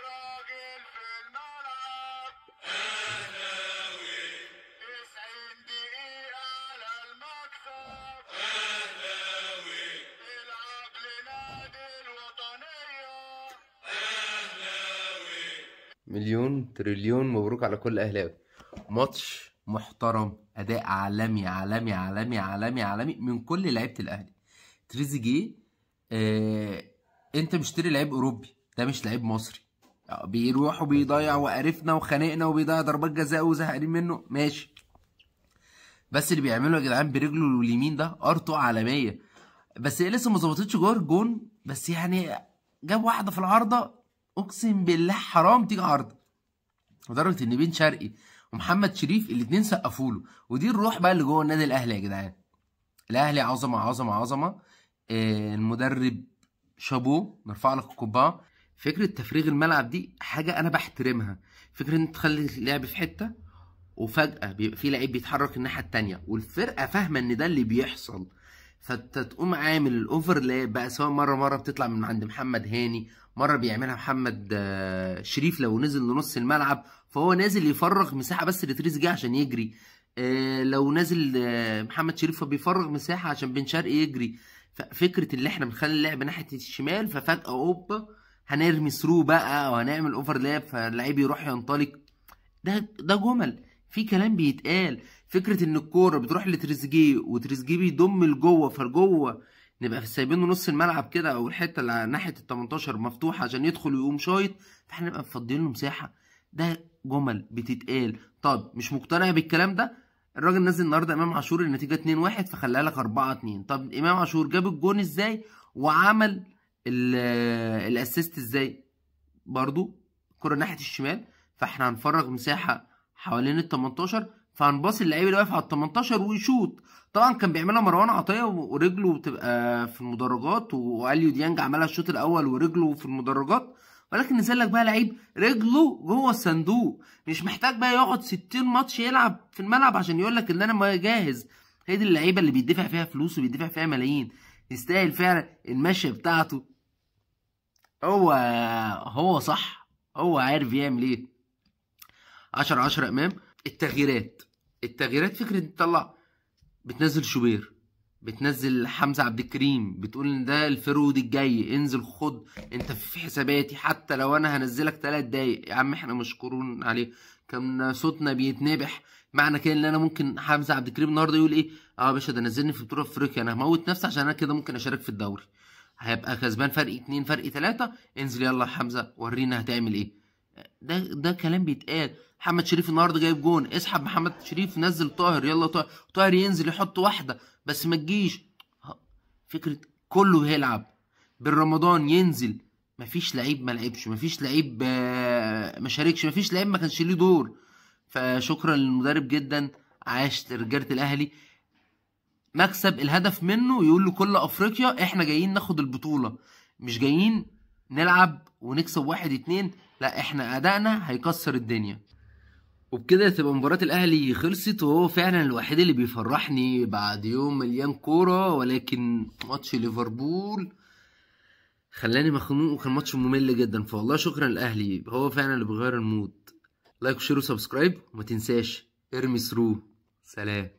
راجل في الملعب اهلاوي 90 دقيقة على المكسب اهلاوي العب لنادي الوطنية اهلاوي. مليون تريليون مبروك على كل اهلاوي. ماتش محترم، اداء عالمي عالمي عالمي عالمي عالمي من كل لعيبه الاهلي. تريزيجيه انت مشتري لعيب اوروبي، ده مش لعيب مصري. بيروح وبيضيع وقرفنا وخانقنا وبيضيع ضربات جزاء وزهقانين منه، ماشي. بس اللي بيعمله يا جدعان برجله اليمين ده ارتو عالميه. بس هي لسه ما ظبطتش جوه الجون، بس يعني جاب واحده في العارضه اقسم بالله حرام تيجي عارضه. لدرجه ان بن شرقي ومحمد شريف الاثنين سقفوا له. ودي الروح بقى اللي جوه النادي الاهلي يا جدعان. الاهلي عظمه عظمه عظمه. المدرب شابوه، نرفع لك القبعه. فكره تفريغ الملعب دي حاجه انا بحترمها. فكره ان انت تخلي اللعب في حته وفجاه بيبقى في لعيب بيتحرك الناحيه الثانيه والفرقه فاهمه ان ده اللي بيحصل، فانت تقوم عامل الاوفرلاب بقى، سواء مره بتطلع من عند محمد هاني، مره بيعملها محمد شريف لو نزل لنص الملعب فهو نازل يفرغ مساحه بس لتريزيجيه عشان يجري. لو نازل محمد شريف فبيفرغ مساحه عشان بن شرقي يجري. ففكره اللي احنا بنخلي اللعب ناحيه الشمال، ففجاه اوبا هنرمي ثرو بقى وهنعمل اوفرلاب فاللعيب يروح ينطلق. ده جمل في كلام بيتقال. فكره ان الكوره بتروح لتريزيجيه وتريزيجيه بيضم لجوه، فلجوه نبقى سايبينه نص الملعب كده او الحته اللي ناحيه ال 18 مفتوحه عشان يدخل ويقوم شايط، فاحنا نبقى مفضيين له مساحه. ده جمل بتتقال. طب مش مقتنع بالكلام ده؟ الراجل نزل النهارده امام عاشور النتيجه 2-1 فخلاها لك 4-2. طب امام عاشور جاب الجون ازاي وعمل الاسيست ازاي؟ برضو الكره ناحيه الشمال، فاحنا هنفرغ مساحه حوالين ال 18 فهنباصي اللعيب اللي واقف على ال 18 ويشوط. طبعا كان بيعملها مروان عطيه ورجله بتبقى في المدرجات، واليو ديانج عملها الشوط الاول ورجله في المدرجات، ولكن نزل لك بقى لعيب رجله جوه الصندوق، مش محتاج بقى يقعد 60 ماتش يلعب في الملعب عشان يقول لك ان انا جاهز. هي دي اللعيبه اللي بيدفع فيها فلوس وبيدفع فيها ملايين، يستاهل فعلا المشيه بتاعته. هو صح، هو عارف يعمل ايه. 10 امام. التغييرات فكره تطلع، بتنزل شوبير، بتنزل حمزه عبد الكريم، بتقول ان ده الفرود الجاي، انزل خد انت في حساباتي حتى لو انا هنزلك 3 دقايق يا عم احنا مشكورون عليه. كان صوتنا بيتنبح. معنى كده ان انا ممكن حمزه عبد الكريم النهارده يقول ايه؟ يا باشا ده نزلني في بطوله افريقيا، انا هموت نفسي عشان انا كده ممكن اشارك في الدوري. هيبقى كسبان فرق 2 فرق 3، انزل يلا يا حمزه ورينا هتعمل ايه. ده كلام بيتقال. محمد شريف النهارده جايب جون، اسحب محمد شريف نزل طاهر، يلا طاهر ينزل يحط واحده بس ما تجيش. فكره كله هيلعب. بالرمضان ينزل، مفيش لعيب ما لعبش، مفيش لعيب ما شاركش، مفيش لعيب ما كانش ليه دور. فشكرا للمدرب جدا، عاش لرجاله الاهلي. مكسب الهدف منه يقول له كل افريقيا احنا جايين ناخد البطوله، مش جايين نلعب ونكسب 1-2، لا احنا ادائنا هيكسر الدنيا. وبكده تبقى مباراة الاهلي خلصت، وهو فعلا الوحيد اللي بيفرحني بعد يوم مليان كورة. ولكن ماتش ليفربول خلاني مخنوق وكان ماتش ممل جدا، فوالله شكرا للاهلي، هو فعلا اللي بيغير المود. لايك وشير وسبسكرايب وما تنساش ارمي ثرو. سلام.